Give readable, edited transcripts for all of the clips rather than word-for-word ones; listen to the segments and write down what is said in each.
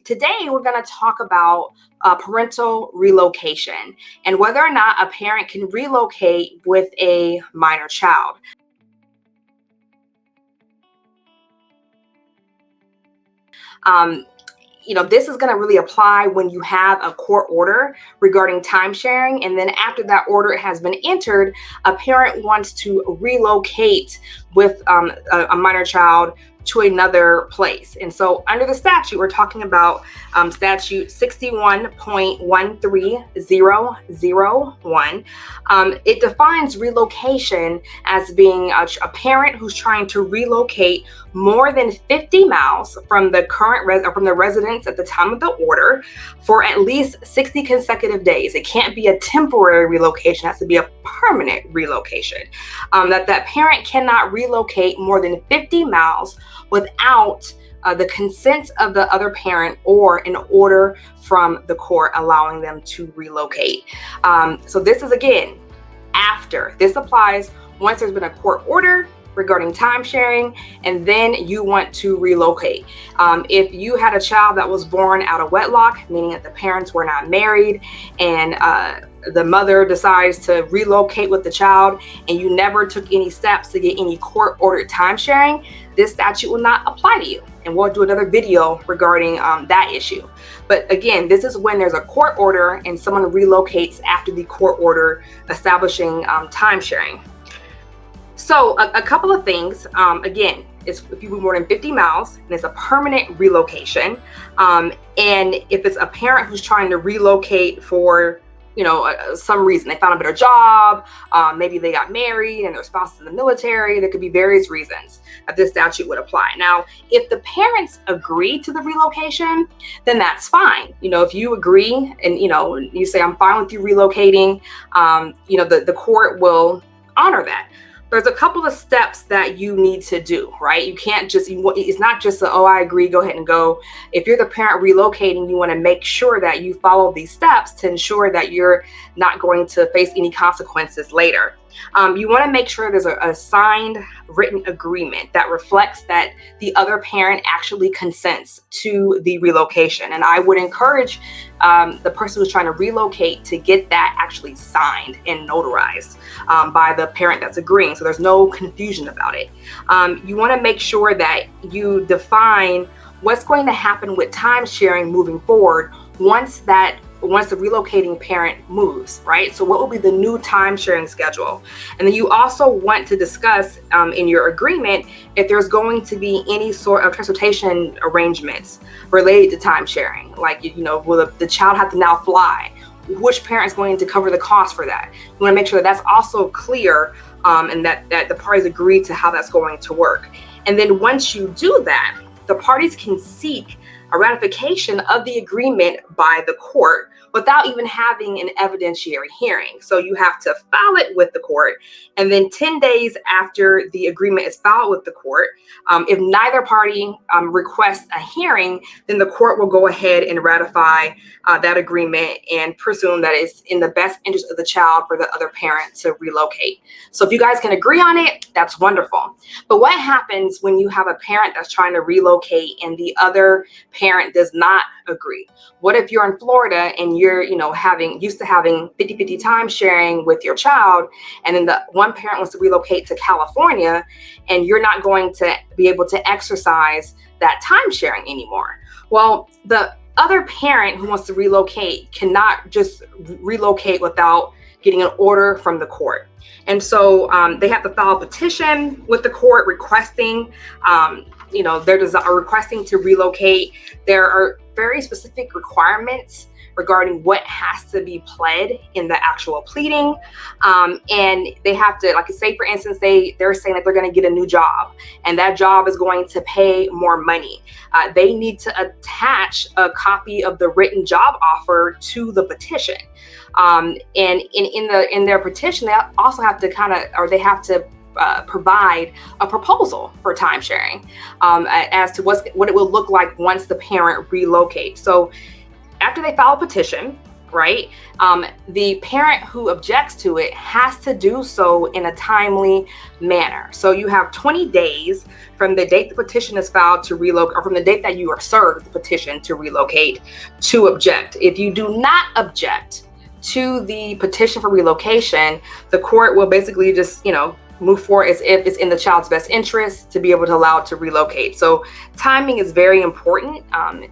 Today, we're going to talk about parental relocation and whether or not a parent can relocate with a minor child. Um, this is going to really apply when you have a court order regarding time sharing. And then after that order has been entered, a parent wants to relocate with a minor child to another place. And so under the statute, we're talking about statute 61.13001. It defines relocation as being a parent who's trying to relocate more than 50 miles from the from the residence at the time of the order for at least 60 consecutive days. It can't be a temporary relocation; it has to be a permanent relocation. That parent cannot relocate more than 50 miles without the consent of the other parent or an order from the court allowing them to relocate. So this is, again, after. This applies once there's been a court order regarding time sharing, and then you want to relocate. If you had a child that was born out of wedlock, meaning that the parents were not married, and the mother decides to relocate with the child, and you never took any steps to get any court-ordered time sharing, this statute will not apply to you. And we'll do another video regarding that issue. But again, this is when there's a court order and someone relocates after the court order establishing time sharing. So a couple of things, again, is if you move more than 50 miles and it's a permanent relocation, and if it's a parent who's trying to relocate for some reason, they found a better job, maybe they got married and their spouse is in the military, there could be various reasons that this statute would apply. Now, if the parents agree to the relocation, then that's fine. If you agree and you say, I'm fine with you relocating, the court will honor that. There's a couple of steps that you need to do, right? You can't just, it's not just I agree, go ahead and go. If you're the parent relocating, you want to make sure that you follow these steps to ensure that you're not going to face any consequences later. You want to make sure there's a signed written agreement that reflects that the other parent actually consents to the relocation. And I would encourage the person who's trying to relocate to get that actually signed and notarized by the parent that's agreeing, so there's no confusion about it. You want to make sure that you define what's going to happen with time sharing moving forward once the relocating parent moves, right? So what will be the new time sharing schedule? And then you also want to discuss in your agreement if there's going to be any sort of transportation arrangements related to time sharing. Like, will the child have to now fly? Which parent is going to cover the cost for that? You want to make sure that that's also clear and that the parties agree to how that's going to work. And then once you do that, the parties can seek a ratification of the agreement by the court without even having an evidentiary hearing. So you have to file it with the court, and then 10 days after the agreement is filed with the court, if neither party requests a hearing, then the court will go ahead and ratify that agreement and presume that it's in the best interest of the child for the other parent to relocate. So if you guys can agree on it, that's wonderful. But what happens when you have a parent that's trying to relocate and the other parent does not agree? What if you're in Florida and you're used to having 50-50 time sharing with your child, and then the one parent wants to relocate to California, and you're not going to be able to exercise that time sharing anymore? Well, the other parent who wants to relocate cannot just relocate without getting an order from the court. And so they have to file a petition with the court requesting requesting to relocate. There are very specific requirements regarding what has to be pled in the actual pleading. And they have to, like, say, for instance, they're saying that they're going to get a new job and that job is going to pay more money. They need to attach a copy of the written job offer to the petition. And in their petition, they also have to provide a proposal for time sharing as to what it will look like once the parent relocates. So after they file a petition, right? The parent who objects to it has to do so in a timely manner. So you have 20 days from the date the petition is filed to relocate, or from the date that you are served the petition to relocate, to object. If you do not object to the petition for relocation, the court will basically just, move forward as if it's in the child's best interest to be able to allow it to relocate. So timing is very important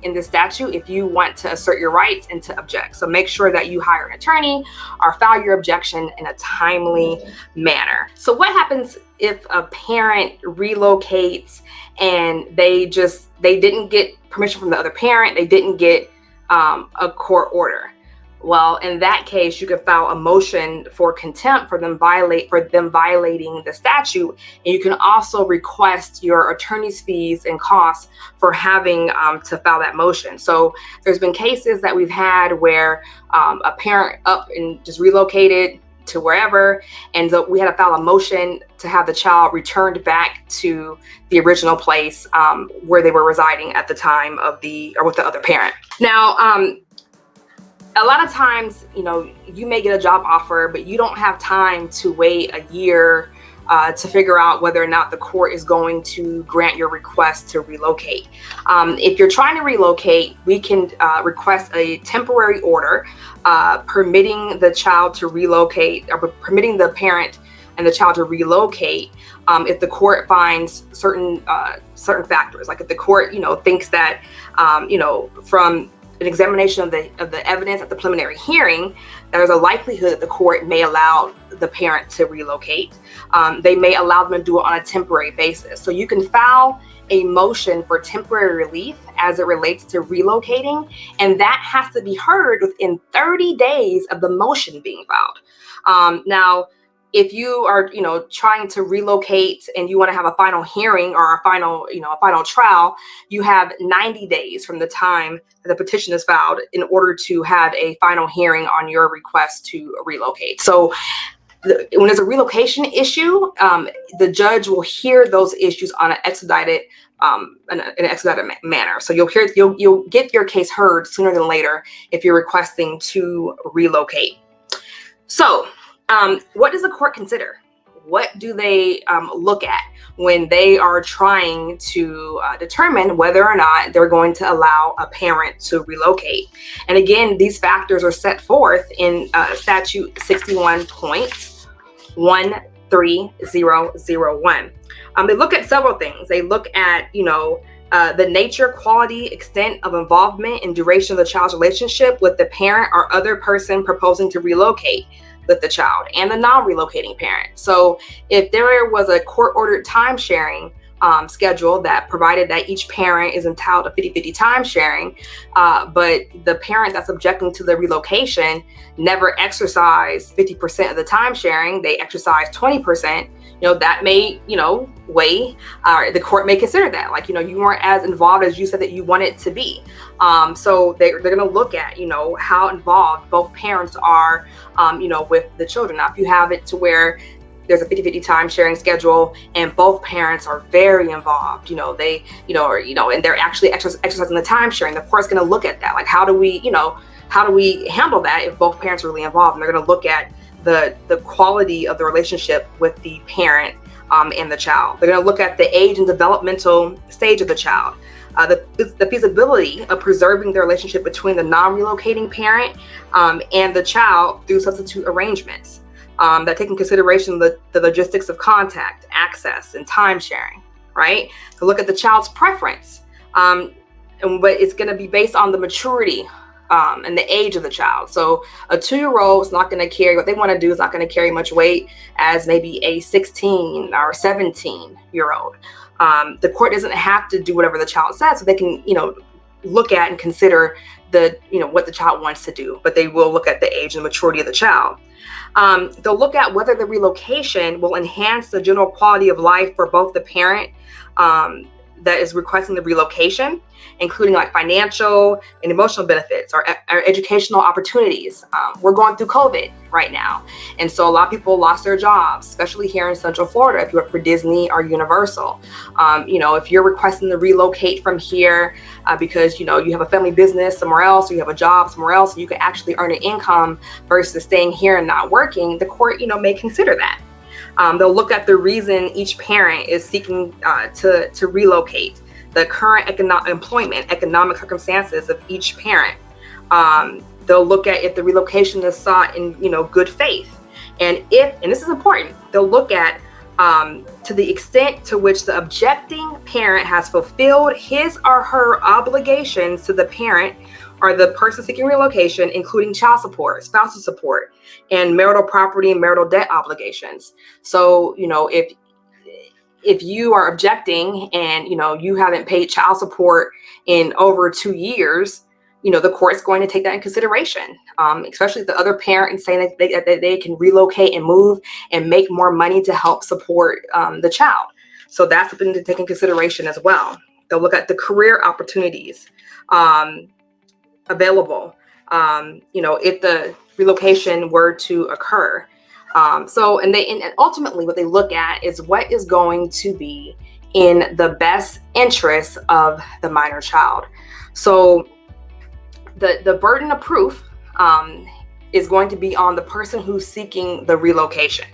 in this statute if you want to assert your rights and to object. So make sure that you hire an attorney or file your objection in a timely manner. So what happens if a parent relocates and they didn't get permission from the other parent, they didn't get a court order? Well, in that case, you could file a motion for contempt for them violating the statute, and you can also request your attorney's fees and costs for having to file that motion. So there's been cases that we've had where a parent up and just relocated to wherever, and we had to file a motion to have the child returned back to the original place where they were residing at the time or with the other parent. Now, a lot of times, you may get a job offer, but you don't have time to wait a year to figure out whether or not the court is going to grant your request to relocate. If you're trying to relocate, we can request a temporary order permitting the child to relocate, or permitting the parent and the child to relocate if the court finds certain factors. Like if the court, thinks that, from an examination of the evidence at the preliminary hearing, there's a likelihood that the court may allow the parent to relocate. They may allow them to do it on a temporary basis. So you can file a motion for temporary relief as it relates to relocating, and that has to be heard within 30 days of the motion being filed. Now, if you are, trying to relocate and you want to have a final hearing or a final trial, you have 90 days from the time that the petition is filed in order to have a final hearing on your request to relocate. So when there's a relocation issue, the judge will hear those issues on an expedited manner. So you'll get your case heard sooner than later if you're requesting to relocate. So what does the court consider? What do they look at when they are trying to determine whether or not they're going to allow a parent to relocate? And again, these factors are set forth in statute 61.13001. They look at several things. They look at, the nature, quality, extent of involvement, and duration of the child's relationship with the parent or other person proposing to relocate with the child, and the non-relocating parent. So if there was a court-ordered time-sharing schedule that provided that each parent is entitled to 50-50 time-sharing, but the parent that's objecting to the relocation never exercised 50% of the time-sharing, they exercised 20%, that may, weigh, the court may consider that. Like, you weren't as involved as you said that you wanted to be. So they're going to look at, how involved both parents are, with the children. Now, if you have it to where there's a 50-50 time sharing schedule and both parents are very involved, and they're actually exercising the time sharing, the court's going to look at that. Like, how do we handle that if both parents are really involved? And they're going to look at the quality of the relationship with the parent and the child. They're going to look at the age and developmental stage of the child, the feasibility of preserving the relationship between the non-relocating parent and the child through substitute arrangements that take in consideration the logistics of contact, access, and time sharing, right? To look at the child's preference, but it's going to be based on the maturity and the age of the child. So a 2-year-old is not going to carry, what they want to do is not going to carry much weight as maybe a 16 or 17-year-old. The court doesn't have to do whatever the child says, so they can, look at and consider what the child wants to do, but they will look at the age and maturity of the child. They'll look at whether the relocation will enhance the general quality of life for both the parent, that is requesting the relocation, including like financial and emotional benefits or educational opportunities. We're going through COVID right now. And so a lot of people lost their jobs, especially here in Central Florida, if you work for Disney or Universal. If you're requesting to relocate from here because, you have a family business somewhere else, or you have a job somewhere else, and you can actually earn an income versus staying here and not working, the court, may consider that. They'll look at the reason each parent is seeking to relocate, the current economic circumstances of each parent. They'll look at if the relocation is sought in, good faith. And this is important, they'll look at to the extent to which the objecting parent has fulfilled his or her obligations to the parent or the person seeking relocation, including child support, spousal support, and marital property and marital debt obligations. So, if you are objecting and, you haven't paid child support in over 2 years, the court's going to take that in consideration, especially the other parent, and saying that they can relocate and move and make more money to help support the child. So that's something to take in consideration as well. They'll look at the career opportunities available, if the relocation were to occur. And ultimately what they look at is what is going to be in the best interest of the minor child. So the burden of proof is going to be on the person who's seeking the relocation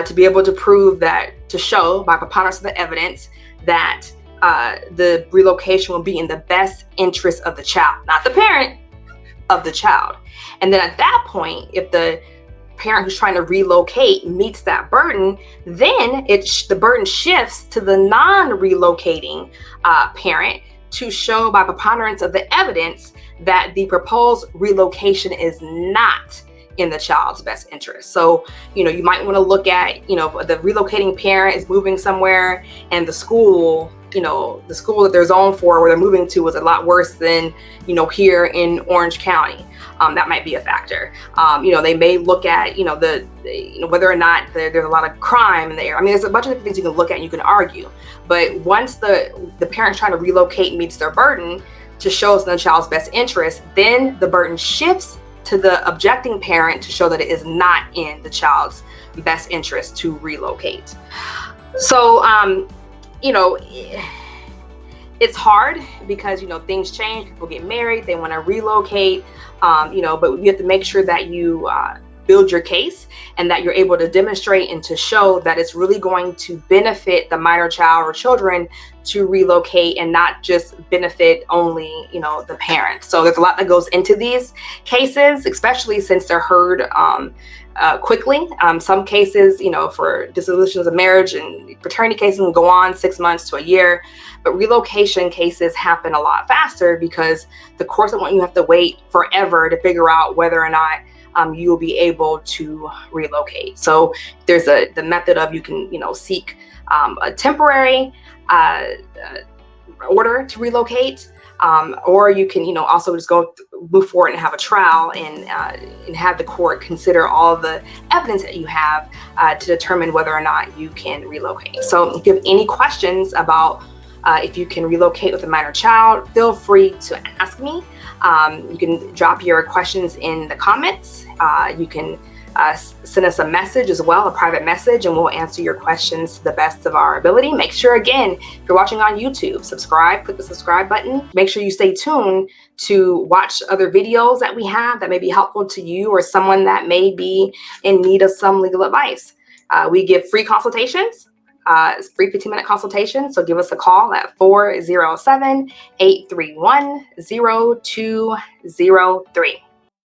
to be able to prove that, to show by preponderance of the evidence that the relocation will be in the best interest of the child, not the parent, of the child. And then at that point, if the parent who's trying to relocate meets that burden, then the burden shifts to the non-relocating parent to show by preponderance of the evidence that the proposed relocation is not in the child's best interest. So, you might want to look at, the relocating parent is moving somewhere and the school that they're zoned for, where they're moving to, is a lot worse than, here in Orange County. That might be a factor. They may look at, whether or not there's a lot of crime in there. I mean, there's a bunch of different things you can look at and you can argue. But once the parent trying to relocate meets their burden to show it's in the child's best interest, then the burden shifts to the objecting parent to show that it is not in the child's best interest to relocate. So, it's hard because, things change, people get married, they want to relocate, but you have to make sure that you build your case and that you're able to demonstrate and to show that it's really going to benefit the minor child or children to relocate and not just benefit only, the parents. So there's a lot that goes into these cases, especially since they're heard quickly. Some cases, for dissolutions of marriage and paternity cases can go on 6 months to a year, but relocation cases happen a lot faster because the courts don't want you to have to wait forever to figure out whether or not you will be able to relocate. So there's the method of you can, seek a temporary order to relocate, or you can, also just move forward and have a trial and have the court consider all the evidence that you have to determine whether or not you can relocate. So if you have any questions about if you can relocate with a minor child, feel free to ask me. You can drop your questions in the comments. You can send us a message as well, a private message, and we'll answer your questions to the best of our ability. Make sure, again, if you're watching on YouTube, click the subscribe button. Make sure you stay tuned to watch other videos that we have that may be helpful to you or someone that may be in need of some legal advice. We give free consultations. It's free 15-minute consultation. So give us a call at 407-831-0203.